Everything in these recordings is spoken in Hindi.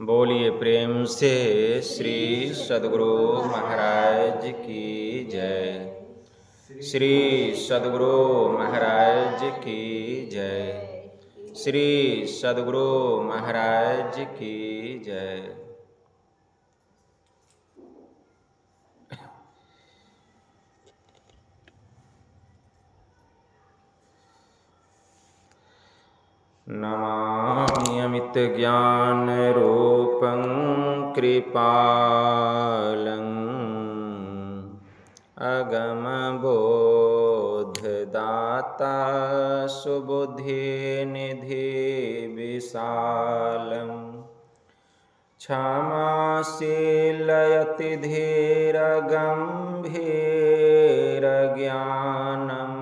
बोलिए प्रेम से श्री सद्गुरु महाराज की जय। श्री सद्गुरु महाराज की जय। श्री सद्गुरु महाराज की जय। नमामि अमित ज्ञान रूपं कृपालं अगम बोधदाता सुबुद्धि निधि विशालम् क्षमाशीलयति धीर गंभीर ज्ञानम्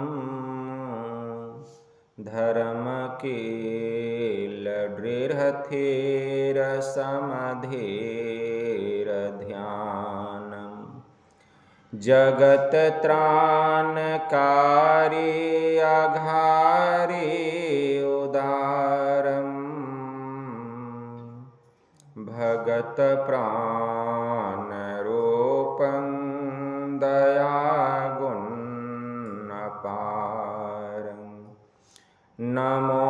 धर्म कील दृढ़ समधीर ध्यानम् जगत त्राणकारी अघारी उदारम् भगत प्राण रूपं दयागुण अपारम् नमो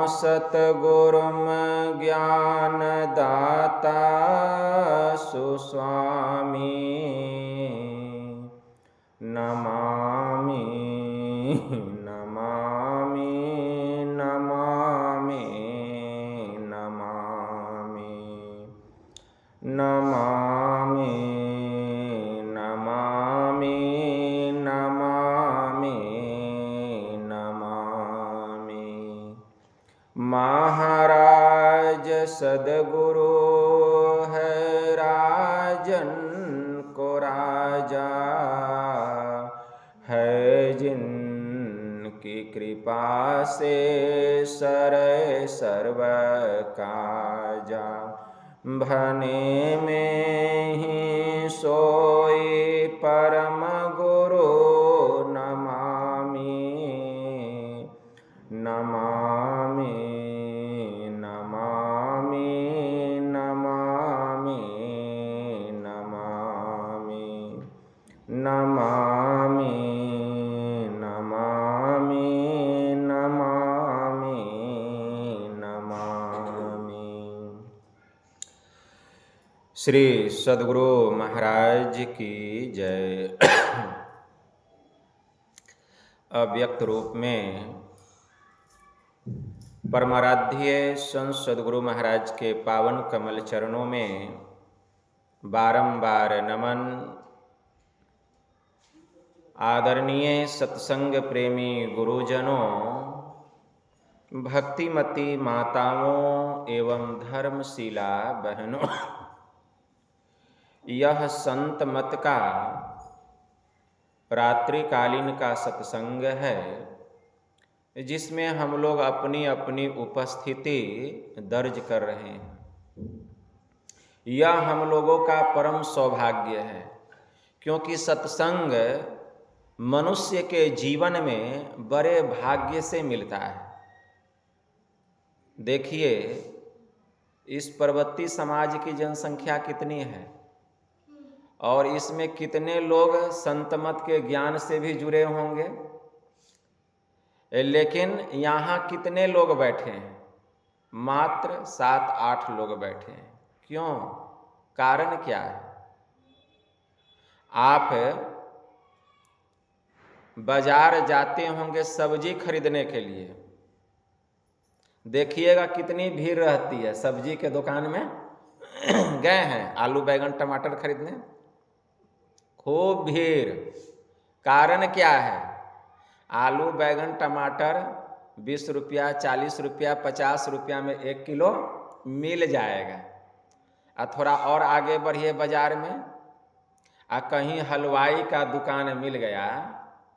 सतगुरुं ज्ञानदाता सुस्वामी नमामि नमामि नमामि नमामि नमामि नमामि नमामि नमामि। महाराज सद्गुरु है राजन को राजा है जिनकी कृपा से सरे सर्व काजा भने में ही सोई परम गुरु नमामि नमामि नमामि नमामि नमामि नमामि नमामि नमामि नमामि। श्री सद्गुरु महाराज की जय। अव्यक्त रूप में परमाराध्य संत सद्गुरु महाराज के पावन कमल चरणों में बारंबार नमन। आदरणीय सत्संग प्रेमी गुरुजनों, भक्तिमती माताओं एवं धर्मशीला बहनों, यह संत मत का रात्रिकालीन का सत्संग है जिसमें हम लोग अपनी अपनी उपस्थिति दर्ज कर रहे हैं। यह हम लोगों का परम सौभाग्य है क्योंकि सत्संग मनुष्य के जीवन में बड़े भाग्य से मिलता है। देखिए इस पर्वतीय समाज की जनसंख्या कितनी है और इसमें कितने लोग संत मत के ज्ञान से भी जुड़े होंगे, लेकिन यहाँ कितने लोग बैठे हैं? मात्र 7-8 लोग बैठे हैं। क्यों? कारण क्या है? आप बाजार जाते होंगे सब्जी खरीदने के लिए, देखिएगा कितनी भीड़ रहती है। सब्जी के दुकान में गए हैं आलू बैंगन टमाटर खरीदने, खूब भीड़। कारण क्या है? आलू बैंगन टमाटर 20 रुपया 40 रुपया 50 रुपया में 1 किलो मिल जाएगा। और थोड़ा और आगे बढ़िए बाजार में कहीं हलवाई का दुकान मिल गया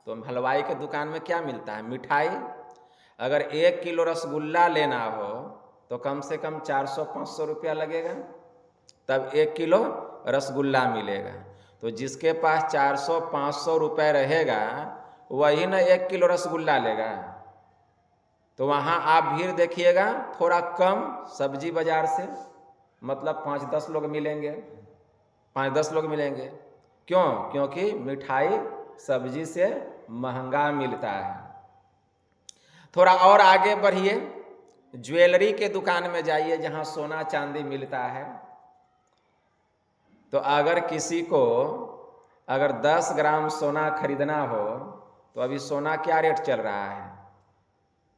तो हलवाई के दुकान में क्या मिलता है? मिठाई। अगर 1 किलो रसगुल्ला लेना हो तो कम से कम 400-500 रुपया लगेगा, तब 1 किलो रसगुल्ला मिलेगा। तो जिसके पास 400-500 रुपये रहेगा वही ना 1 किलो रसगुल्ला लेगा। तो वहाँ आप भीड़ देखिएगा थोड़ा कम सब्जी बाजार से, मतलब 5-10 लोग मिलेंगे, 5-10 लोग मिलेंगे। क्यों? क्योंकि मिठाई सब्जी से महंगा मिलता है। थोड़ा और आगे बढ़िए, ज्वेलरी के दुकान में जाइए जहाँ सोना चांदी मिलता है। तो अगर किसी को अगर 10 ग्राम सोना खरीदना हो तो अभी सोना क्या रेट चल रहा है?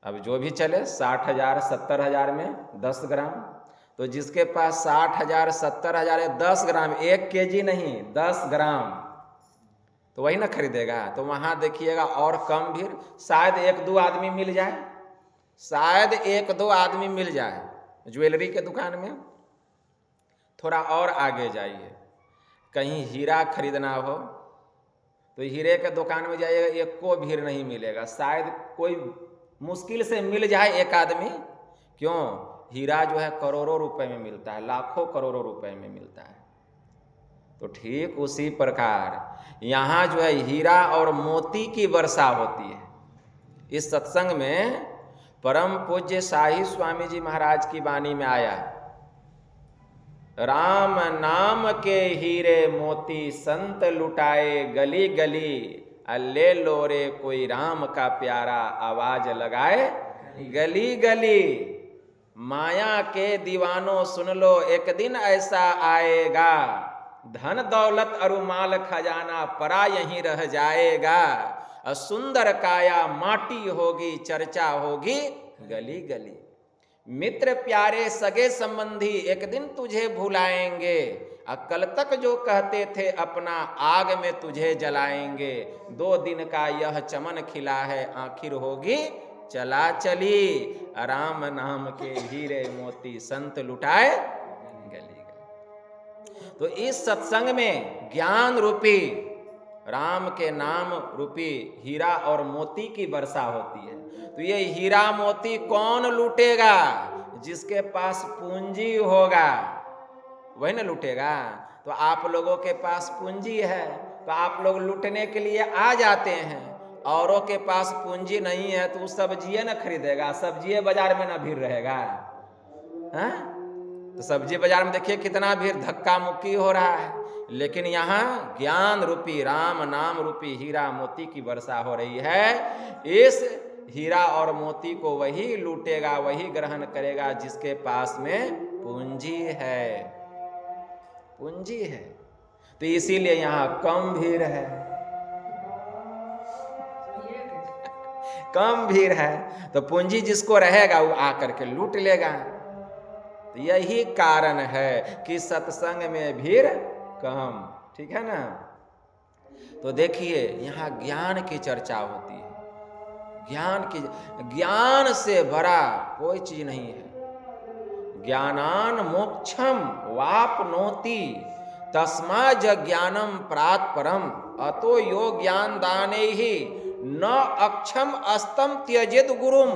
अब जो भी चले 60,000 70,000 में 10 ग्राम। तो जिसके पास 60,000 70,000 10 ग्राम, 1 केजी नहीं 10 ग्राम, तो वही ना खरीदेगा। तो वहाँ देखिएगा और कम भीड़, शायद 1-2 आदमी मिल जाए, शायद 1-2 आदमी मिल जाए ज्वेलरी के दुकान में। थोड़ा और आगे जाइए, कहीं हीरा खरीदना हो तो हीरे के दुकान में जाइएगा, एक को भीड़ नहीं मिलेगा, शायद कोई मुश्किल से मिल जाए एक आदमी। क्यों? हीरा जो है करोड़ों रुपए में मिलता है, लाखों करोड़ों रुपए में मिलता है। तो ठीक उसी प्रकार यहाँ जो है हीरा और मोती की वर्षा होती है। इस सत्संग में परम पूज्य शाही स्वामी जी महाराज की वाणी में आया, राम नाम के हीरे मोती संत लुटाए गली गली, ले लो रे कोई राम का प्यारा आवाज लगाए गली गली। माया के दीवानों सुन लो एक दिन ऐसा आएगा, धन दौलत अरुमाल खजाना परा यहीं रह जाएगा, सुंदर काया माटी होगी चर्चा होगी गली गली। मित्र प्यारे सगे संबंधी एक दिन तुझे भुलाएंगे, कल तक जो कहते थे अपना आग में तुझे जलाएंगे। 2 दिन का यह चमन खिला है आखिर होगी चला चली, राम नाम के हीरे मोती संत लुटाए गली गली। तो इस सत्संग में ज्ञान रूपी, राम के नाम रूपी हीरा और मोती की वर्षा होती है। तो ये हीरा मोती कौन लूटेगा? जिसके पास पूंजी होगा वही ना लूटेगा। तो आप लोगों के पास पूंजी है तो आप लोग लूटने के लिए आ जाते हैं, औरों के पास पूंजी नहीं है तो उस सब्जिए ना खरीदेगा, सब्जिए बाजार में ना भीड़ रहेगा। हाँ? तो सब्जी बाजार में देखिए कितना भीड़, धक्का मुक्की हो रहा है। लेकिन यहाँ ज्ञान रूपी राम नाम रूपी हीरा मोती की वर्षा हो रही है। इस हीरा और मोती को वही लूटेगा, वही ग्रहण करेगा जिसके पास में पूंजी है, पूंजी है। तो इसीलिए यहाँ कम भीड़ है, कम भीड़ है। तो पूंजी जिसको रहेगा वो आकर के लूट लेगा। तो यही कारण है कि सत्संग में भीड़ कम, ठीक है ना। तो देखिए यहाँ ज्ञान की चर्चा होती है, ज्ञान से बड़ा कोई चीज नहीं है। ज्ञानान मोक्षम वापनोति तस्मा ज्ञानम प्रात परम, अतो यो ज्ञान दाने ही न अक्षम अस्तम त्यजेद गुरुम।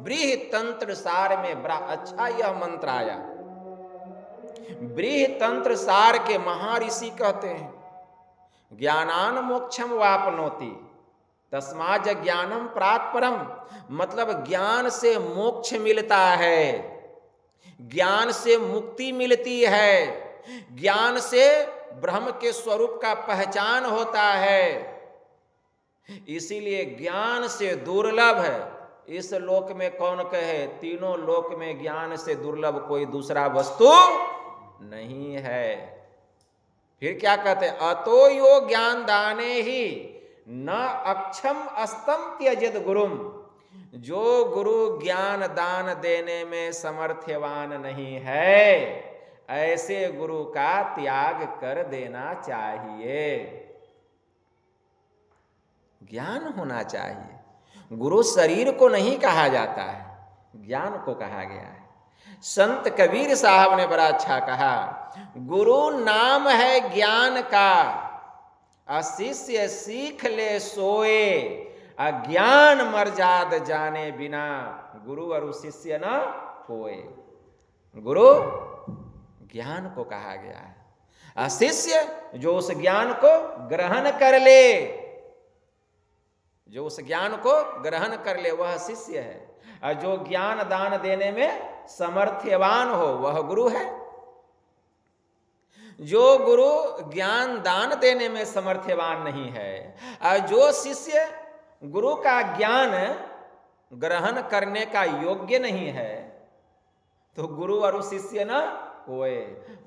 ब्रीह तंत्र सार में बड़ा अच्छा यह मंत्र आया। ब्रीह तंत्र सार के महर्षि कहते हैं ज्ञानान मोक्षम वापनोति तस्माज ज्ञानम प्रात परम, मतलब ज्ञान से मोक्ष मिलता है, ज्ञान से मुक्ति मिलती है, ज्ञान से ब्रह्म के स्वरूप का पहचान होता है। इसीलिए ज्ञान से दुर्लभ है इस लोक में कौन कहे, तीनों लोक में ज्ञान से दुर्लभ कोई दूसरा वस्तु नहीं है। फिर क्या कहते हैं, अतो यो ज्ञान दाने ही न अक्षम अस्तम त्यजेद गुरुम। जो गुरु ज्ञान दान देने में समर्थ्यवान नहीं है, ऐसे गुरु का त्याग कर देना चाहिए। ज्ञान होना चाहिए। गुरु शरीर को नहीं कहा जाता है, ज्ञान को कहा गया है। संत कबीर साहब ने बड़ा अच्छा कहा, गुरु नाम है ज्ञान का, अशिष्य सीख ले सोए, अज्ञान मर्जाद जाने बिना, गुरु और शिष्य न कोई। गुरु ज्ञान को कहा गया है, अशिष्य जो उस ज्ञान को ग्रहण कर ले, जो उस ज्ञान को ग्रहण कर ले वह शिष्य है, और जो ज्ञान दान देने में समर्थ्यवान हो वह गुरु है। जो गुरु ज्ञान दान देने में समर्थवान नहीं है और जो शिष्य गुरु का ज्ञान ग्रहण करने का योग्य नहीं है, तो गुरु और शिष्य न कोई,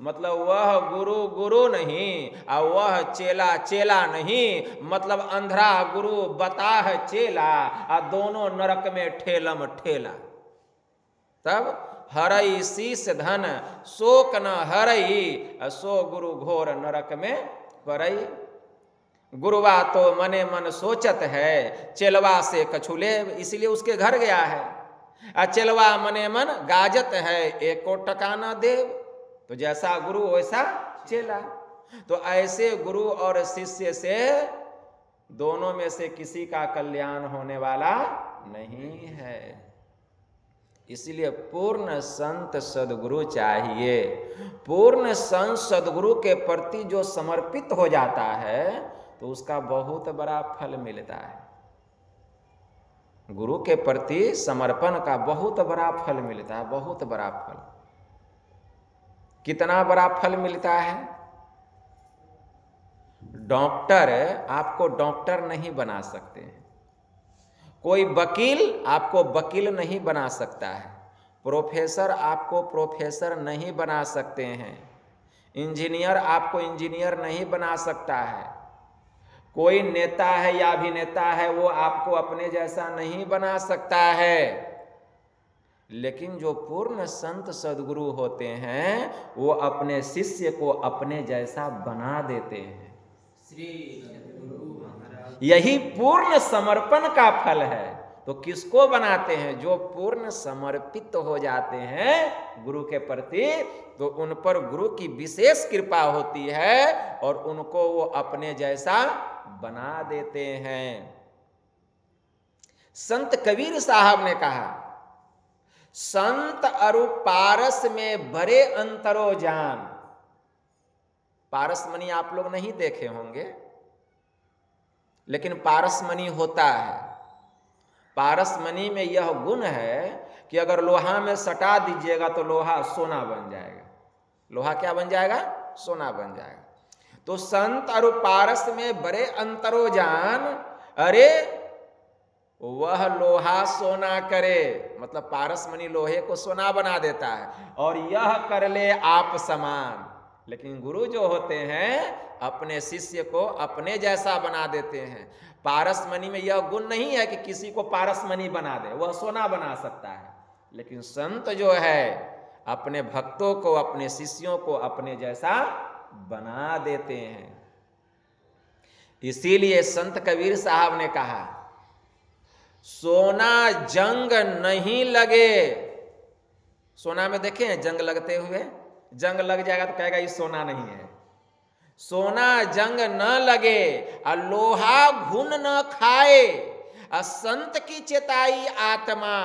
मतलब वह गुरु गुरु नहीं और वह चेला चेला नहीं, मतलब अंधरा गुरु बताह चेला और दोनों नरक में ठेलम ठेला। तब हरई शीस धन शोक न हरई, सो गुरु घोर नरक में परई। गुरुवा तो मने मन सोचत है, चेलवा से कछुले, इसलिए उसके घर गया है। चेलवा मने मन गाजत है, एको टकाना देव। तो जैसा गुरु वैसा चेला। तो ऐसे गुरु और शिष्य से दोनों में से किसी का कल्याण होने वाला नहीं है। इसलिए पूर्ण संत सदगुरु चाहिए। पूर्ण संत सदगुरु के प्रति जो समर्पित हो जाता है तो उसका बहुत बड़ा फल मिलता है। गुरु के प्रति समर्पण का बहुत बड़ा फल मिलता है, बहुत बड़ा फल। कितना बड़ा फल मिलता है? डॉक्टर आपको डॉक्टर नहीं बना सकते हैं, कोई वकील आपको वकील नहीं बना सकता है, प्रोफेसर आपको प्रोफेसर नहीं बना सकते हैं, इंजीनियर आपको इंजीनियर नहीं बना सकता है, कोई नेता है या अभिनेता है वो आपको अपने जैसा नहीं बना सकता है। लेकिन जो पूर्ण संत सद्गुरु होते हैं वो अपने शिष्य को अपने जैसा बना देते हैं। यही पूर्ण समर्पण का फल है। तो किसको बनाते हैं? जो पूर्ण समर्पित हो जाते हैं गुरु के प्रति, तो उन पर गुरु की विशेष कृपा होती है और उनको वो अपने जैसा बना देते हैं। संत कबीर साहब ने कहा, संत अरु पारस में बड़े अंतरो जान। पारसमणि आप लोग नहीं देखे होंगे, लेकिन पारसमणि होता है। पारसमणि में यह गुण है कि अगर लोहा में सटा दीजिएगा तो लोहा सोना बन जाएगा। लोहा क्या बन जाएगा? सोना बन जाएगा। तो संत और पारस में बड़े अंतरो जान, अरे वह लोहा सोना करे, मतलब पारसमणि लोहे को सोना बना देता है और यह कर ले आप समान। लेकिन गुरु जो होते हैं अपने शिष्य को अपने जैसा बना देते हैं। पारसमणि में यह गुण नहीं है कि किसी को पारसमणि बना दे, वह सोना बना सकता है। लेकिन संत जो है अपने भक्तों को, अपने शिष्यों को अपने जैसा बना देते हैं। इसीलिए संत कबीर साहब ने कहा, सोना जंग नहीं लगे। सोना में देखे हैं जंग लगते हुए? जंग लग जाएगा तो कहेगा ये सोना नहीं है। सोना जंग न लगे और लोहा घुन न खाए और संत की चेताई आत्मा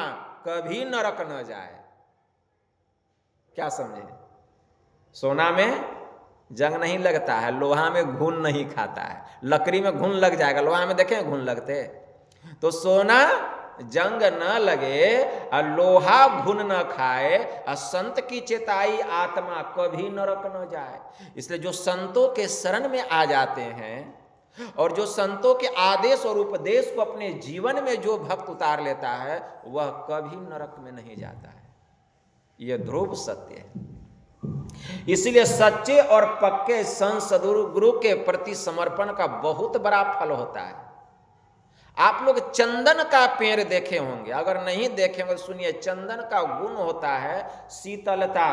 कभी नरक न जाए। क्या समझे? सोना में जंग नहीं लगता है, लोहा में घुन नहीं खाता है। लकड़ी में घुन लग जाएगा, लोहा में देखें घुन लगते। तो सोना जंग न लगे और लोहा घुन न खाए और संत की चेताई आत्मा कभी नरक न जाए। इसलिए जो संतों के शरण में आ जाते हैं और जो संतों के आदेश और उपदेश को अपने जीवन में जो भक्त उतार लेता है वह कभी नरक में नहीं जाता है। यह ध्रुव सत्य है। इसलिए सच्चे और पक्के संत सद्गुरु के प्रति समर्पण का बहुत बड़ा फल होता है। आप लोग चंदन का पेड़ देखे होंगे, अगर नहीं देखे होंगे सुनिए। चंदन का गुण होता है शीतलता,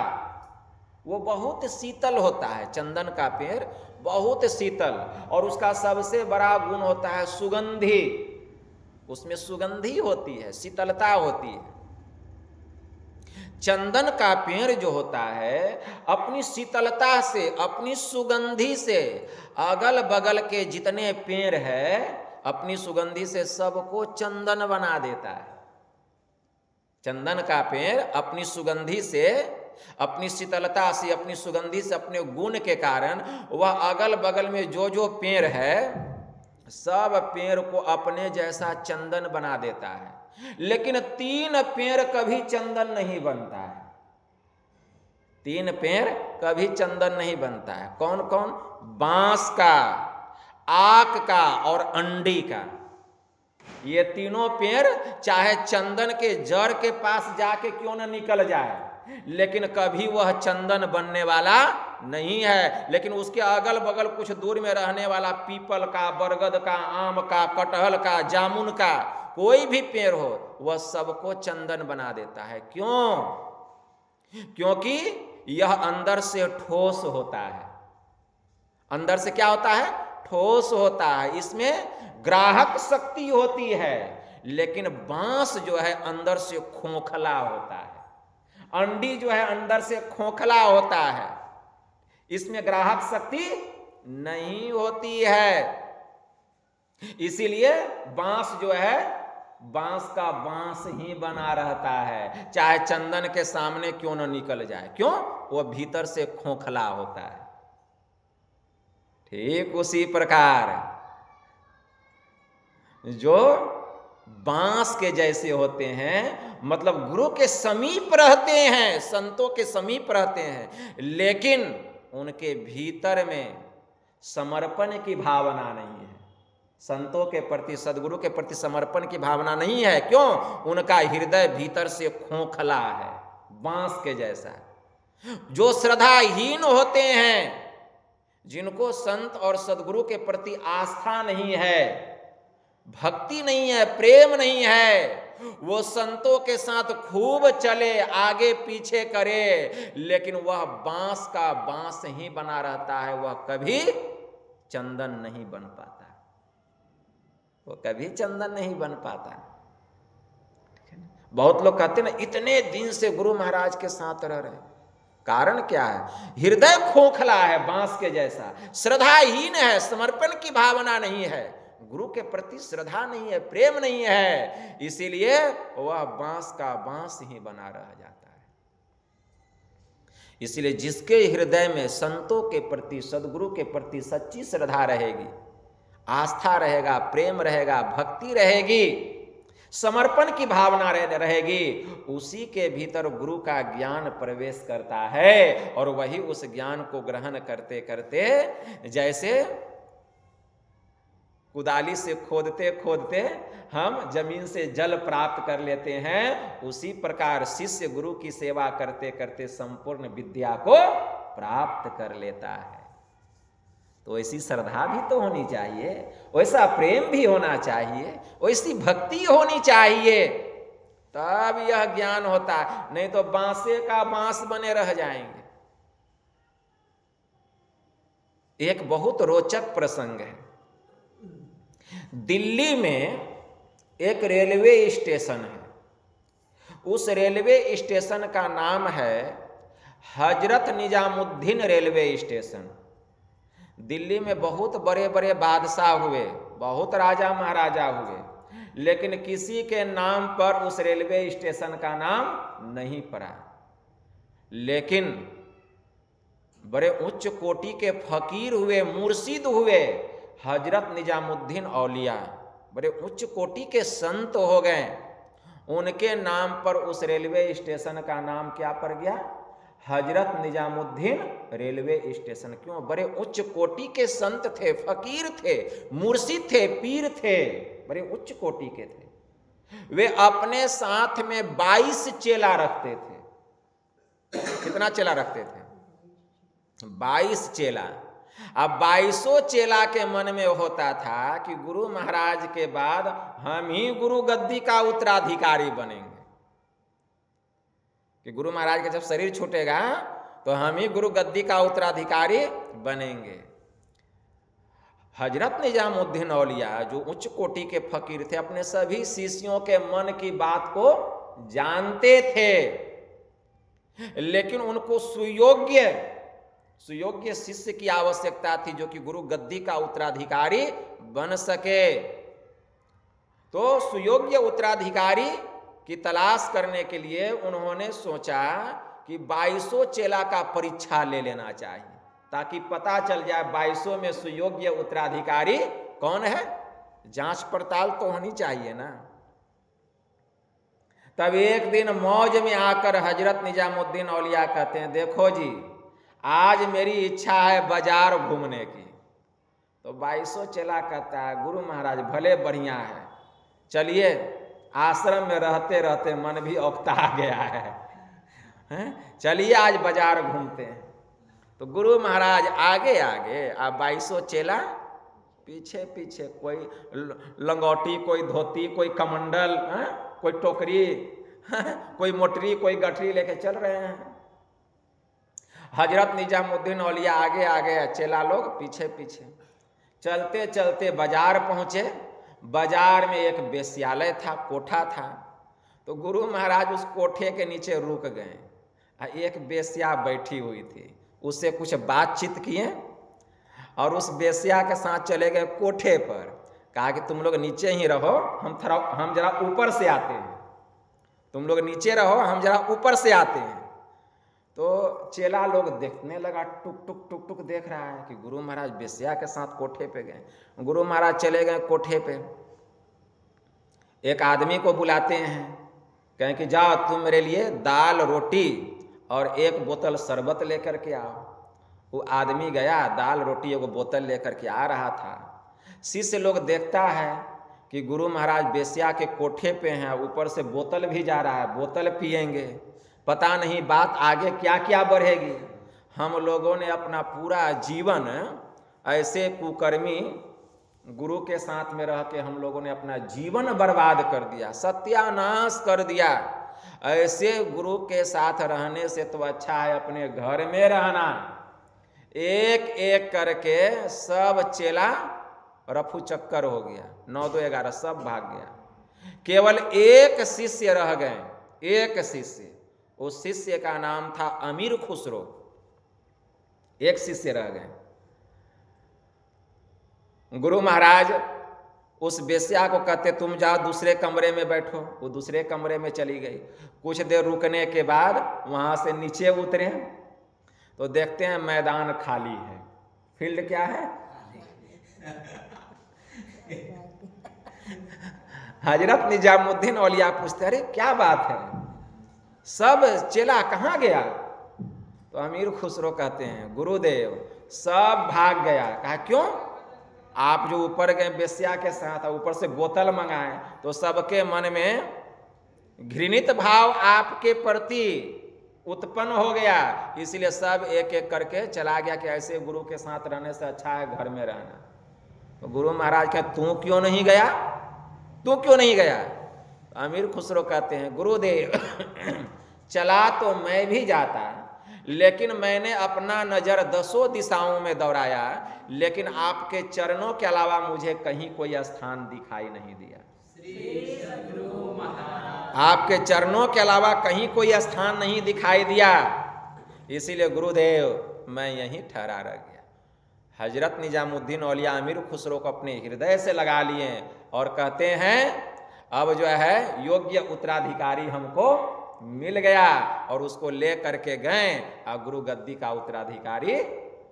वो बहुत शीतल होता है। चंदन का पेड़ बहुत शीतल, और उसका सबसे बड़ा गुण होता है सुगंधी। उसमें सुगंधी होती है, शीतलता होती है। चंदन का पेड़ जो होता है अपनी शीतलता से, अपनी सुगंधी से अगल बगल के जितने पेड़ है अपनी सुगंधी से सबको चंदन बना देता है। चंदन का पेड़ अपनी सुगंधी से, अपनी शीतलता से, अपनी सुगंधी से, अपने गुण के कारण वह अगल बगल में जो जो पेड़ है सब पेड़ को अपने जैसा चंदन बना देता है। लेकिन 3 पेड़ कभी चंदन नहीं बनता है। 3 पेड़ कभी चंदन नहीं बनता है। कौन कौन? बांस का, आक का और अंडी का। ये तीनों पेड़ चाहे चंदन के जड़ के पास जाके क्यों न निकल जाए, लेकिन कभी वह चंदन बनने वाला नहीं है। लेकिन उसके अगल बगल कुछ दूर में रहने वाला पीपल का, बरगद का, आम का, कटहल का, जामुन का कोई भी पेड़ हो, वह सबको चंदन बना देता है। क्यों? क्योंकि यह अंदर से ठोस होता है। अंदर से क्या होता है? ठोस होता है। इसमें ग्राहक शक्ति होती है। लेकिन बांस जो है अंदर से खोखला होता है, अंडी जो है अंदर से खोखला होता है, इसमें ग्राहक शक्ति नहीं होती है। इसीलिए बांस जो है बांस का बांस ही बना रहता है, चाहे चंदन के सामने क्यों न निकल जाए। क्यों? वह भीतर से खोखला होता है। ठीक उसी प्रकार जो बांस के जैसे होते हैं, मतलब गुरु के समीप रहते हैं, संतों के समीप रहते हैं, लेकिन उनके भीतर में समर्पण की भावना नहीं है। संतों के प्रति, सदगुरु के प्रति समर्पण की भावना नहीं है। क्यों? उनका हृदय भीतर से खोखला है, बांस के जैसा। जो श्रद्धाहीन होते हैं, जिनको संत और सदगुरु के प्रति आस्था नहीं है, भक्ति नहीं है, प्रेम नहीं है, वो संतों के साथ खूब चले, आगे पीछे करे, लेकिन वह बांस का बांस ही बना रहता है। वह कभी चंदन नहीं बन पाता, वो कभी चंदन नहीं बन पाता। बहुत लोग कहते हैं ना, इतने दिन से गुरु महाराज के साथ रह रहे, कारण क्या है? हृदय खोखला है, बांस के जैसा, श्रद्धाहीन है, समर्पण की भावना नहीं है, गुरु के प्रति श्रद्धा नहीं है, प्रेम नहीं है, इसीलिए वह बांस का बांस ही बना रह जाता है। इसलिए जिसके हृदय में संतों के प्रति, सदगुरु के प्रति सच्ची श्रद्धा रहेगी, आस्था रहेगा, प्रेम रहेगा, भक्ति रहेगी, समर्पण की भावना रहेगी, उसी के भीतर गुरु का ज्ञान प्रवेश करता है। और वही उस ज्ञान को ग्रहण करते करते, जैसे कुदाली से खोदते खोदते हम जमीन से जल प्राप्त कर लेते हैं, उसी प्रकार शिष्य गुरु की सेवा करते करते संपूर्ण विद्या को प्राप्त कर लेता है। तो ऐसी श्रद्धा भी तो होनी चाहिए, वैसा प्रेम भी होना चाहिए, वैसी भक्ति होनी चाहिए, तब यह ज्ञान होता है। नहीं तो बांसे का बांस बने रह जाएंगे। एक बहुत रोचक प्रसंग है। दिल्ली में एक रेलवे स्टेशन है। उस रेलवे स्टेशन का नाम है हजरत निजामुद्दीन रेलवे स्टेशन। दिल्ली में बहुत बड़े बड़े बादशाह हुए, बहुत राजा महाराजा हुए, लेकिन किसी के नाम पर उस रेलवे स्टेशन का नाम नहीं पड़ा। लेकिन बड़े उच्च कोटि के फकीर हुए, मुर्शिद हुए, हजरत निजामुद्दीन औलिया, बड़े उच्च कोटि के संत हो गए। उनके नाम पर उस रेलवे स्टेशन का नाम क्या पड़ गया? Hazrat Nizamuddin railway station. क्यों? बड़े उच्च कोटि के संत थे, फकीर थे, मुर्शिद थे, पीर थे, बड़े उच्च कोटि के थे। वे अपने साथ में 22 चेला रखते थे। कितना चेला रखते थे? 22 चेला। अब 22 चेला के मन में होता था कि गुरु महाराज के बाद हम ही गुरु गद्दी का उत्तराधिकारी बनेंगे, कि गुरु महाराज का जब शरीर छूटेगा तो हम ही गुरु गद्दी का उत्तराधिकारी बनेंगे। हजरत निजामुद्दीन औलिया जो उच्च कोटि के फकीर थे, अपने सभी शिष्यों के मन की बात को जानते थे, लेकिन उनको सुयोग्य शिष्य की आवश्यकता थी जो कि गुरु गद्दी का उत्तराधिकारी बन सके। तो सुयोग्य उत्तराधिकारी की तलाश करने के लिए उन्होंने सोचा कि 22 चेला का परीक्षा ले लेना चाहिए, ताकि पता चल जाए 22 में सुयोग्य उत्तराधिकारी कौन है। जांच पड़ताल तो होनी चाहिए ना। तब एक दिन मौज में आकर हजरत निजामुद्दीन औलिया कहते हैं, देखो जी आज मेरी इच्छा है बाजार घूमने की। तो 2200 चेला कहता है, गुरु महाराज भले बढ़िया है, चलिए आश्रम में रहते रहते मन भी औक्ता गया है, चलिए आज बाजार घूमते हैं। तो गुरु महाराज आगे आगे, अब 2200 चेला पीछे पीछे, कोई लंगोटी, कोई धोती, कोई कमंडल, कोई टोकरी, कोई मोटरी, कोई गठरी लेके चल रहे हैं। हजरत निजामुद्दीन औलिया आगे आगे, चेला लोग पीछे पीछे। चलते चलते बाजार पहुंचे। बाजार में एक वेश्यालय था, कोठा था। तो गुरु महाराज उस कोठे के नीचे रुक गए। एक वेश्या बैठी हुई थी, उससे कुछ बातचीत किए और उस वेश्या के साथ चले गए कोठे पर। कहा कि तुम लोग नीचे ही रहो, हम जरा ऊपर से आते हैं। तुम लोग नीचे रहो, हम जरा ऊपर से आते हैं। तो चेला लोग देखने लगा, टुक टुक टुक टुक देख रहा है कि गुरु महाराज वेश्या के साथ कोठे पे गए। गुरु महाराज चले गए कोठे पे। एक आदमी को बुलाते हैं, कहें कि जाओ तुम मेरे लिए दाल रोटी और एक बोतल शरबत लेकर के आओ। वो आदमी गया, दाल रोटी एक बोतल लेकर के आ रहा था। शिष्य लोग देखता है कि गुरु महाराज वेश्या के कोठे पे हैं, ऊपर से बोतल भी जा रहा है, बोतल पिएंगे, पता नहीं बात आगे क्या क्या बढ़ेगी। हम लोगों ने अपना पूरा जीवन ऐसे कुकर्मी गुरु के साथ में रह के हम लोगों ने अपना जीवन बर्बाद कर दिया, सत्यानाश कर दिया। ऐसे गुरु के साथ रहने से तो अच्छा है अपने घर में रहना। एक एक करके सब चेला रफू चक्कर हो गया, 9 2 11 सब भाग गया। केवल एक शिष्य रह गए, एक शिष्य। उस शिष्य का नाम था अमीर खुसरो। एक शिष्य रह गए। गुरु महाराज उस वेश्या को कहते, तुम जाओ दूसरे कमरे में बैठो। वो दूसरे कमरे में चली गई। कुछ देर रुकने के बाद वहां से नीचे उतरे तो देखते हैं मैदान खाली है। फील्ड क्या है? हजरत निजामुद्दीन औलिया पूछते, अरे क्या बात है, सब चेला कहाँ गया? तो अमीर खुसरो कहते हैं, गुरुदेव सब भाग गया। कहा क्यों? आप जो ऊपर गए वेश्या के साथ, ऊपर से बोतल मंगाए तो सबके मन में घृणित भाव आपके प्रति उत्पन्न हो गया, इसलिए सब एक एक करके चला गया कि ऐसे गुरु के साथ रहने से अच्छा है घर में रहना। तो गुरु महाराज कहे, तू क्यों नहीं गया? तू क्यों नहीं गया? अमीर खुसरो कहते हैं, गुरुदेव चला तो मैं भी जाता, लेकिन मैंने अपना नजर 10 दिशाओं में दौड़ाया, लेकिन आपके चरणों के अलावा मुझे कहीं कोई स्थान दिखाई नहीं दिया। आपके चरणों के अलावा कहीं कोई स्थान नहीं दिखाई दिया, इसीलिए गुरुदेव मैं यहीं ठहरा रह गया। हजरत निजामुद्दीन औलिया अमीर खुसरो को अपने हृदय से लगा लिए और कहते हैं, अब जो है योग्य उत्तराधिकारी हमको मिल गया, और उसको ले करके गए और गुरु गद्दी का उत्तराधिकारी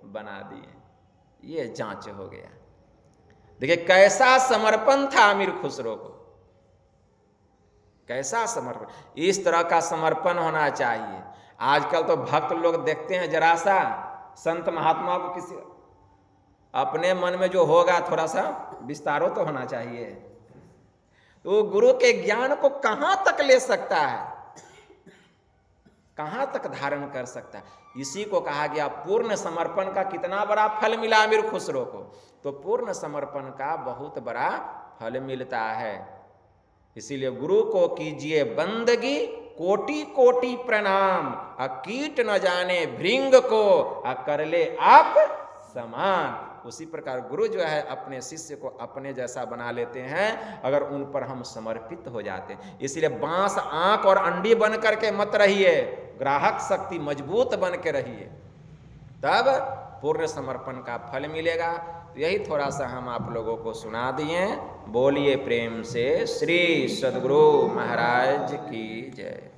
बना दिए। ये जांच हो गया। देखिए कैसा समर्पण था अमीर खुसरो को, कैसा समर्पण। इस तरह का समर्पण होना चाहिए। आजकल तो भक्त लोग देखते हैं, जरा सा संत महात्मा को किसी अपने मन में जो होगा थोड़ा सा विस्तारो तो होना चाहिए। तो गुरु के ज्ञान को कहां तक ले सकता है, कहां तक धारण कर सकता है। इसी को कहा गया पूर्ण समर्पण का कितना बड़ा फल मिला अमीर खुसरो को। तो पूर्ण समर्पण का बहुत बड़ा फल मिलता है। इसीलिए गुरु को कीजिए बंदगी, कोटि कोटि प्रणाम, कीट न जाने भृंग को, कर ले आप समान। उसी प्रकार गुरु जो है अपने शिष्य को अपने जैसा बना लेते हैं अगर उन पर हम समर्पित हो जाते हैं। इसलिए बांस आंख और अंडी बन करके मत रहिए, ग्राहक शक्ति मजबूत बन के रहिए, तब पूर्ण समर्पण का फल मिलेगा। तो यही थोड़ा सा हम आप लोगों को सुना दिए। बोलिए प्रेम से श्री सद्गुरु महाराज की जय।